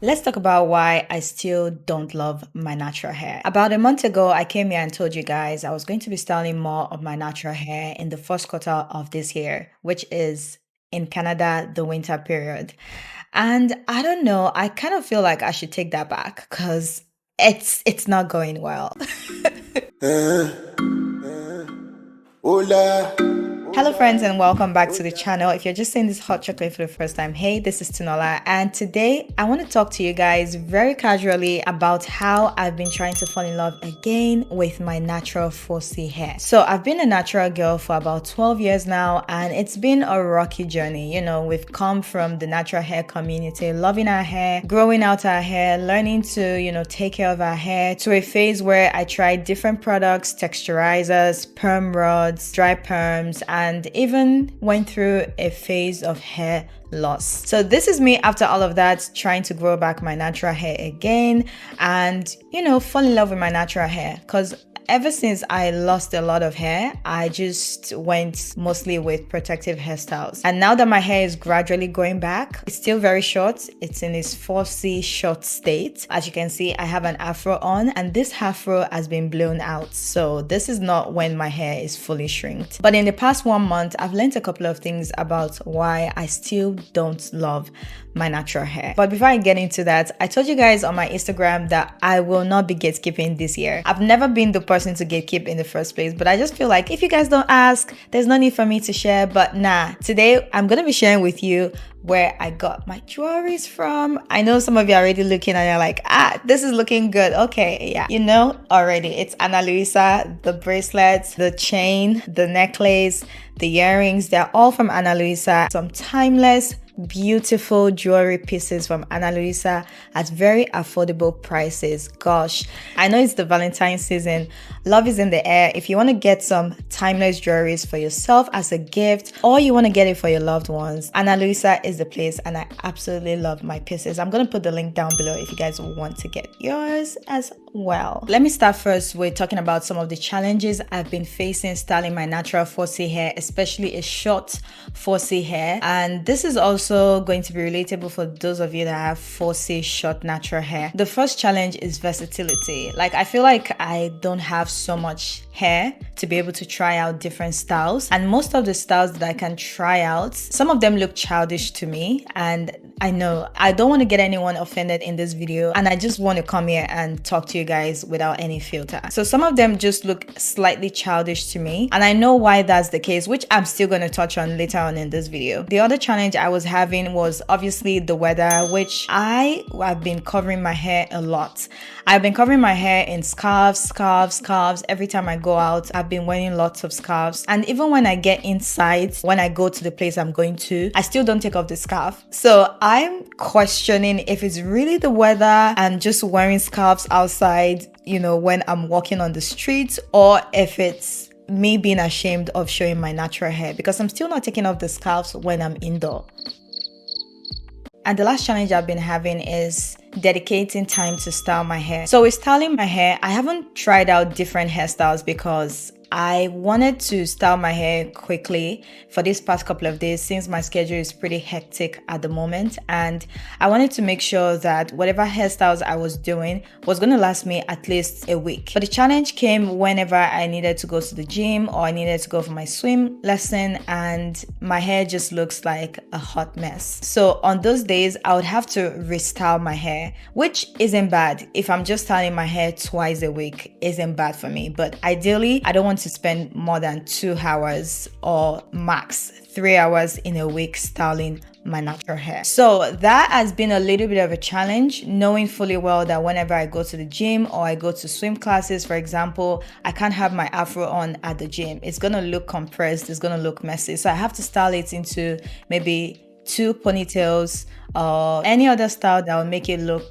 Let's talk about why I still don't love my natural hair. About a month ago, I came here and told you guys I was going to be styling more of my natural hair in the first quarter of this year, which is in Canada, the winter period. And I don't know, I kind of feel like I should take that back because it's not going well. Hola. Hello friends and welcome back to the channel. If you're just seeing this hot chocolate for the first time, hey, this is Tinuola, and today I want to talk to you guys very casually about how I've been trying to fall in love again with my natural 4C hair. So I've been a natural girl for about 12 years now, and it's been a rocky journey. You know, we've come from the natural hair community, loving our hair, growing out our hair, learning to, take care of our hair, to a phase where I tried different products, texturizers, perm rods, dry perms, and even went through a phase of hair loss. So this is me after all of that, trying to grow back my natural hair again and, fall in love with my natural hair, because ever since I lost a lot of hair, I just went mostly with protective hairstyles. And now that my hair is gradually going back, it's still very short. It's in its 4C short state. As you can see, I have an afro on, and this afro has been blown out. So this is not when my hair is fully shrinked. But in the past 1 month, I've learned a couple of things about why I still don't love my natural hair. But before I get into that, I told you guys on my Instagram that I will not be gatekeeping this year. I've never been the person to gatekeep in the first place, but I just feel like if you guys don't ask, there's no need for me to share. But nah, today I'm gonna be sharing with you where I got my jewelries from. I know some of you are already looking and you're like, this is looking good. Okay, yeah, you know already. It's Ana Luisa, the bracelets, the chain, the necklace, the earrings. They're all from Ana Luisa. Some timeless, beautiful jewelry pieces from Ana Luisa at very affordable prices. Gosh, I know it's the Valentine's season. Love is in the air. If you want to get some timeless jewelries for yourself as a gift, or you want to get it for your loved ones, Ana Luisa is the place, and I absolutely love my pieces. I'm going to put the link down below if you guys want to get yours as well. Let me start first with talking about some of the challenges I've been facing styling my natural 4C hair, especially a short 4C hair. And this is also going to be relatable for those of you that have 4C short natural hair. The first challenge is versatility. Like, I feel like I don't have so much hair to be able to try out different styles, and most of the styles that I can try out, some of them look childish to me, and I know I don't want to get anyone offended in this video, and I just want to come here and talk to you guys without any filter. So some of them just look slightly childish to me, and I know why that's the case, which I'm still going to touch on later on in this video. The other challenge I was having was obviously the weather, which I have been covering my hair a lot. I've been covering my hair in scarves. Every time I go out, I've been wearing lots of scarves. And even when I get inside, when I go to the place I'm going to, I still don't take off the scarf. So I'm questioning if it's really the weather and just wearing scarves outside, when I'm walking on the streets, or if it's me being ashamed of showing my natural hair, because I'm still not taking off the scarves when I'm indoor. And the last challenge I've been having is dedicating time to style my hair. So with styling my hair, I haven't tried out different hairstyles because I wanted to style my hair quickly for this past couple of days since my schedule is pretty hectic at the moment, and I wanted to make sure that whatever hairstyles I was doing was going to last me at least a week. But the challenge came whenever I needed to go to the gym or I needed to go for my swim lesson, and my hair just looks like a hot mess. So on those days, I would have to restyle my hair, which isn't bad. If I'm just styling my hair twice a week, isn't bad for me. But ideally, I don't want to spend more than 2 hours or max 3 hours in a week styling my natural hair. So that has been a little bit of a challenge, knowing fully well that whenever I go to the gym or I go to swim classes, for example, I can't have my afro on at the gym. It's gonna look compressed, it's gonna look messy. So I have to style it into maybe 2 ponytails or any other style that will make it look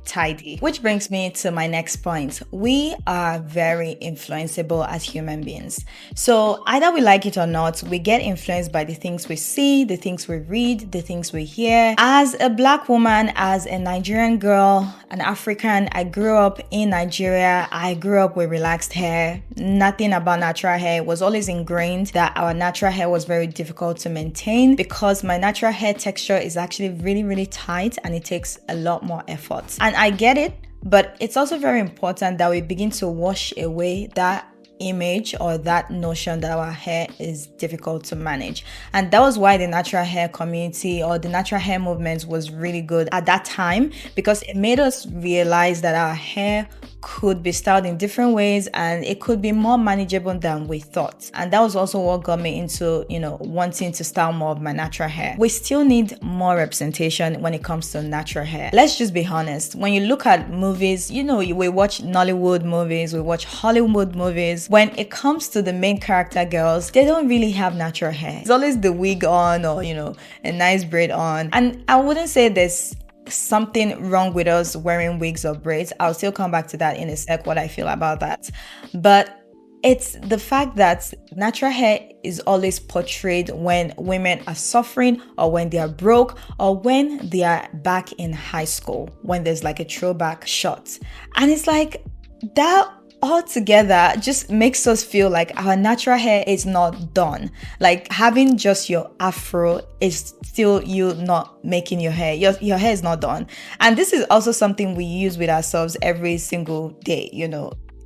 tidy. Which brings me to my next point. We are very influenceable as human beings. So either we like it or not, we get influenced by the things we see, the things we read, the things we hear. As a Black woman, as a Nigerian girl, an African. I grew up in Nigeria. I grew up with relaxed hair. Nothing about natural hair. It was always ingrained that our natural hair was very difficult to maintain because my natural hair texture is actually really, really tight and it takes a lot more effort. And I get it, but it's also very important that we begin to wash away that image or that notion that our hair is difficult to manage. And that was why the natural hair community or the natural hair movement was really good at that time, because it made us realize that our hair could be styled in different ways and it could be more manageable than we thought. And that was also what got me into, wanting to style more of my natural hair. We still need more representation when it comes to natural hair. Let's just be honest. When you look at movies, we watch Nollywood movies, we watch Hollywood movies. When it comes to the main character girls, they don't really have natural hair. It's always the wig on or, a nice braid on. And I wouldn't say there's something wrong with us wearing wigs or braids. I'll still come back to that in a sec, what I feel about that. But it's the fact that natural hair is always portrayed when women are suffering or when they are broke or when they are back in high school, when there's like a throwback shot. And it's like that altogether just makes us feel like our natural hair is not done. Like having just your afro is still you not making your hair. Your hair is not done. And this is also something we use with ourselves every single day,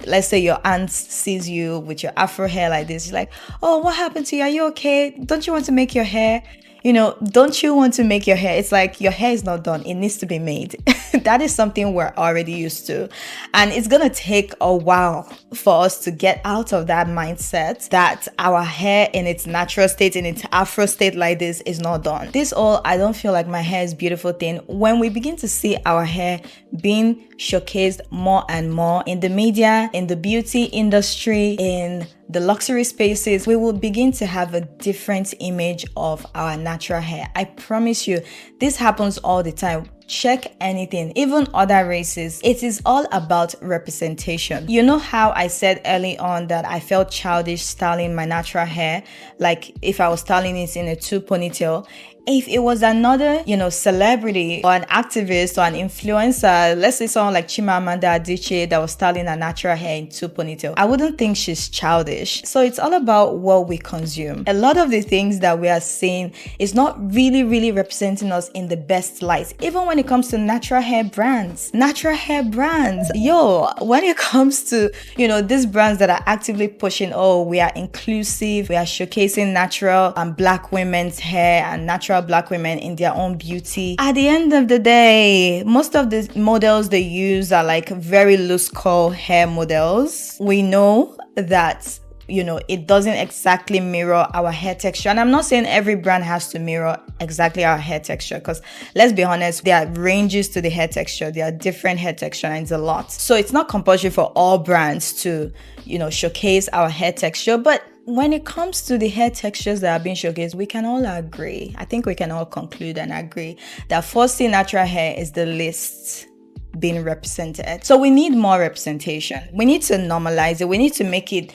Let's say your aunt sees you with your afro hair like this. She's like, oh, what happened to you? Are you okay? Don't you want to make your hair? Don't you want to make your hair? It's like your hair is not done. It needs to be made. That is something we're already used to. And it's going to take a while for us to get out of that mindset that our hair in its natural state, in its afro state like this is not done. I don't feel like my hair is beautiful thing. When we begin to see our hair being showcased more and more in the media, in the beauty industry, in the luxury spaces, we will begin to have a different image of our natural hair. I promise you, this happens all the time. Check anything, even other races. It is all about representation. You know how I said early on that I felt childish styling my natural hair, like if I was styling it in a two ponytail. If it was another, celebrity or an activist or an influencer, let's say someone like Chimamanda Adichie that was styling her natural hair in two ponytail, I wouldn't think she's childish. So it's all about what we consume. A lot of the things that we are seeing is not really, really representing us in the best light. Even when it comes to natural hair brands. When it comes to, these brands that are actively pushing, we are inclusive, we are showcasing natural and black women's hair and natural black women in their own beauty. At the end of the day, most of the models they use are like very loose curl hair models. We know that it doesn't exactly mirror our hair texture. And I'm not saying every brand has to mirror exactly our hair texture, because let's be honest, there are ranges to the hair texture. There are different hair texture and it's a lot. So it's not compulsory for all brands to, showcase our hair texture. But when it comes to the hair textures that are being showcased, we can all agree. I think we can all conclude and agree that 4C natural hair is the least being represented. So we need more representation. We need to normalize it. We need to make it,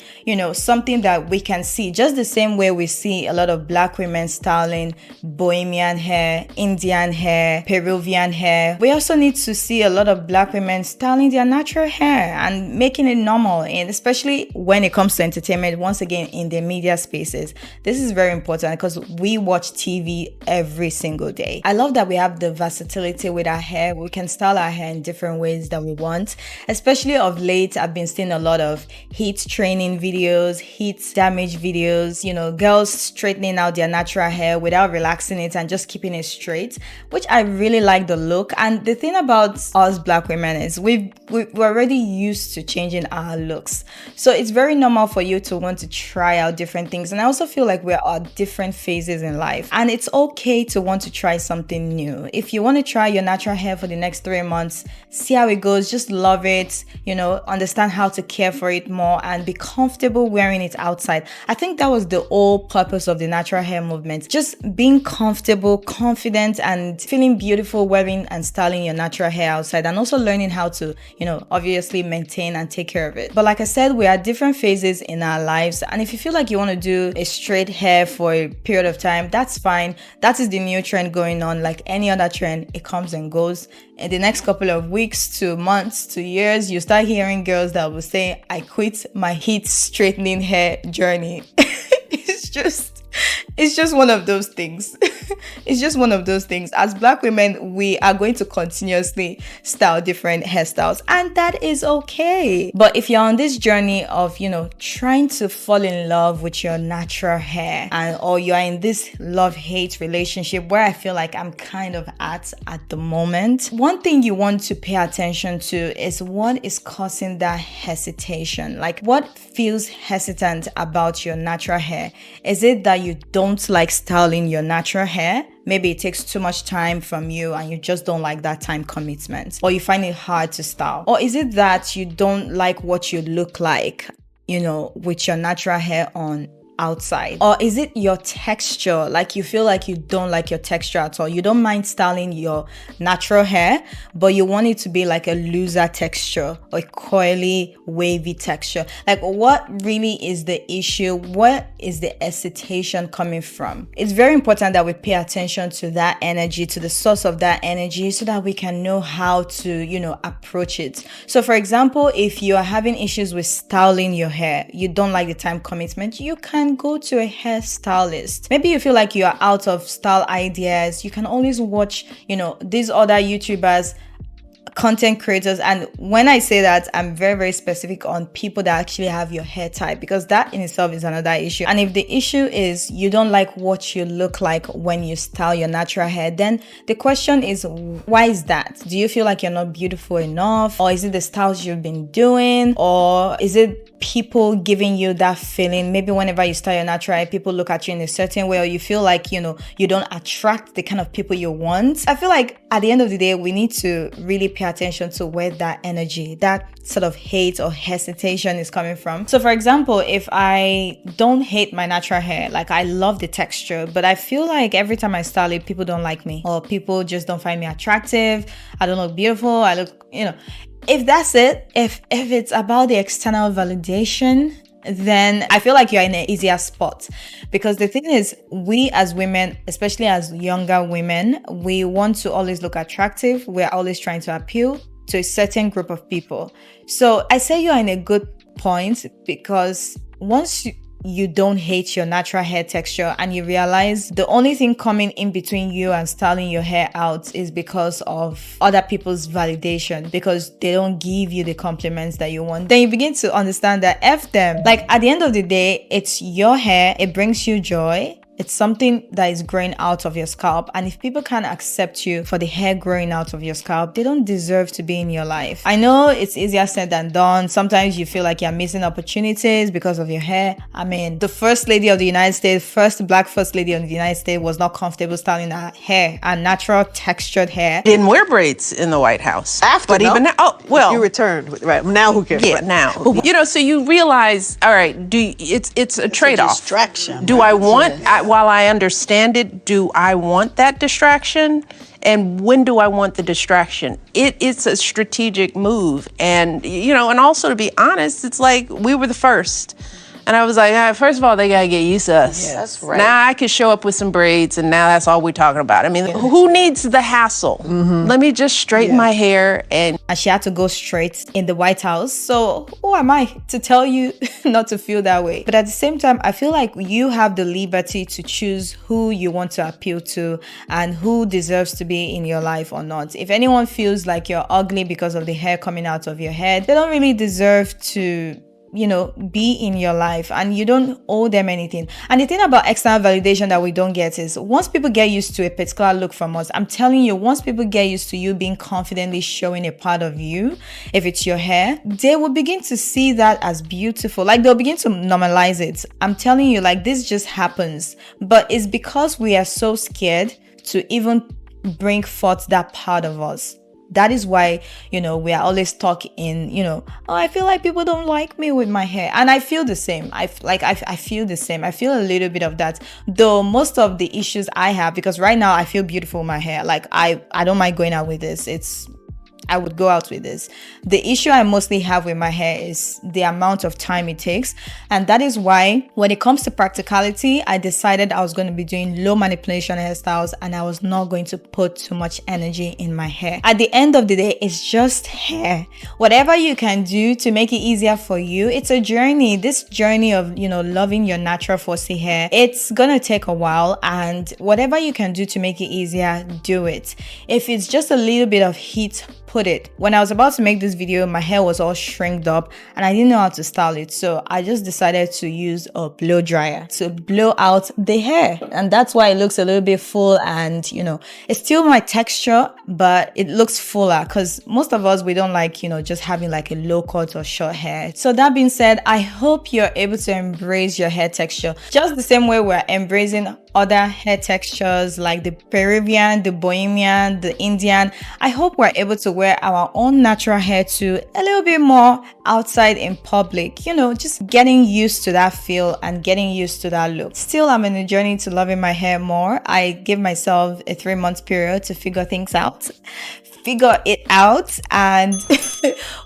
something that we can see. Just the same way we see a lot of black women styling Bohemian hair, Indian hair, Peruvian hair. We also need to see a lot of black women styling their natural hair and making it normal. And especially when it comes to entertainment, once again, in the media spaces, this is very important because we watch TV every single day. I love that we have the versatility with our hair. We can style our hair in different ways that we want. Especially of late, I've been seeing a lot of heat training videos, heat damage videos, girls straightening out their natural hair without relaxing it and just keeping it straight, which I really like the look. And the thing about us black women is we're already used to changing our looks. So it's very normal for you to want to try out different things. And I also feel like we're at different phases in life. And it's okay to want to try something new. If you want to try your natural hair for the next 3 months, see how it goes, just love it, understand how to care for it more and be comfortable wearing it outside. I think that was the whole purpose of the natural hair movement. Just being comfortable, confident and feeling beautiful wearing and styling your natural hair outside, and also learning how to, obviously maintain and take care of it. But like I said, we are at different phases in our lives, and if you feel like you want to do a straight hair for a period of time, that's fine. That is the new trend going on. Like any other trend, it comes and goes. in the next couple of weeks to months to years, you start hearing girls that will say, I quit my heat straightening hair journey. It's just one of those things. It's just one of those things. As Black women, we are going to continuously style different hairstyles, and that is okay. But if you're on this journey of, trying to fall in love with your natural hair, or you're in this love-hate relationship where I feel like I'm kind of at the moment, one thing you want to pay attention to is what is causing that hesitation. Like, what feels hesitant about your natural hair? Is it that you don't like styling your natural hair? Maybe it takes too much time from you and you just don't like that time commitment, or you find it hard to style. Or is it that you don't like what you look like, with your natural hair on outside? Or is it your texture? Like, you feel like you don't like your texture at all. You don't mind styling your natural hair, but you want it to be like a looser texture, or coily, wavy texture. Like, what really is the issue? What is the hesitation coming from? It's very important that we pay attention to that energy, to the source of that energy, so that we can know how to, approach it. So for example, if you are having issues with styling your hair, you don't like the time commitment, you can go to a hairstylist. Maybe you feel like you are out of style ideas, you can always watch, these other YouTubers, content creators. And when I say that, I'm very, very specific on people that actually have your hair type, because that in itself is another issue. And if the issue is you don't like what you look like when you style your natural hair, then the question is, why is that? Do you feel like you're not beautiful enough? Or is it the styles you've been doing? Or is it people giving you that feeling? Maybe whenever you style your natural hair, people look at you in a certain way, or you feel like, you don't attract the kind of people you want. I feel like at the end of the day, we need to really pay attention to where that energy, that sort of hate or hesitation is coming from. So for example, if I don't hate my natural hair, like I love the texture, but I feel like every time I style it, people don't like me, or people just don't find me attractive. I don't look beautiful. I look, if that's it, if it's about the external validation, then I feel like you're in an easier spot. Because the thing is, we as women, especially as younger women, we want to always look attractive. We're always trying to appeal to a certain group of people. So I say you're in a good point, because once you don't hate your natural hair texture and you realize the only thing coming in between you and styling your hair out is because of other people's validation, because they don't give you the compliments that you want, then you begin to understand that F them. Like, at the end of the day, it's your hair, it brings you joy. It's something that is growing out of your scalp. And if people can't accept you for the hair growing out of your scalp, they don't deserve to be in your life. I know it's easier said than done. Sometimes you feel like you're missing opportunities because of your hair. I mean, the first lady of the United States, Black first lady of the United States, was not comfortable styling her hair, and natural textured hair. Didn't wear braids in the White House. But even now, you returned, right? Now who cares? Yeah, now. So you realize, all right, it's a trade-off. Distraction. Do I want, while I understand it, do I want that distraction? And when do I want the distraction? It's a strategic move. And, and also, to be honest, it's like we were the first. And I was like, first of all, they got to get used to us. Yeah, that's right. Now I can show up with some braids, and now that's all we're talking about. I mean, who needs the hassle? Let me just straighten my hair. And she had to go straight in the White House. So who am I to tell you not to feel that way? But at the same time, I feel like you have the liberty to choose who you want to appeal to and who deserves to be in your life or not. If anyone feels like you're ugly because of the hair coming out of your head, they don't really deserve to be in your life, and you don't owe them anything. And the thing about external validation that we don't get is, once people get used to a particular look from us, I'm telling you, once people get used to you being confidently showing a part of you, if it's your hair, they will begin to see that as beautiful. Like, they'll begin to normalize it. I'm telling you, like, this just happens. But it's because we are so scared to even bring forth that part of us. That is why, we are always stuck in, I feel like people don't like me with my hair. And I feel the same. I feel the same. I feel a little bit of that. Though most of the issues I have, because right now I feel beautiful with my hair. Like, I don't mind going out with this. I would go out with this. The issue I mostly have with my hair is the amount of time it takes, and that is why when it comes to practicality, I decided I was going to be doing low manipulation hairstyles and I was not going to put too much energy in my hair. At the end of the day, it's just hair. Whatever you can do to make it easier for you, it's a journey. This journey of, you know, loving your natural 4C hair, it's gonna take a while, and whatever you can do to make it easier, do it. If it's just a little bit of heat, put it. When I was about to make this video, my hair was all shrinked up and I didn't know how to style it, so I just decided to use a blow dryer to blow out the hair, and that's why it looks a little bit full, and you know, it's still my texture but it looks fuller, because most of us, we don't like, you know, just having like a low cut or short hair. So that being said, I hope you're able to embrace your hair texture just the same way we're embracing other hair textures like the Peruvian, the Bohemian, the Indian. I hope we're able to wear our own natural hair to a little bit more outside in public, you know, just getting used to that feel and getting used to that look. Still, I'm in a journey to loving my hair more. I give myself a 3-month period to figure things out, and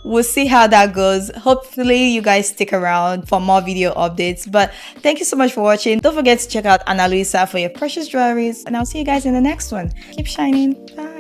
we'll see how that goes. Hopefully you guys stick around for more video updates, but thank you so much for watching. Don't forget to check out Ana Luisa for your precious jewelries, and I'll see you guys in the next one. Keep shining. Bye.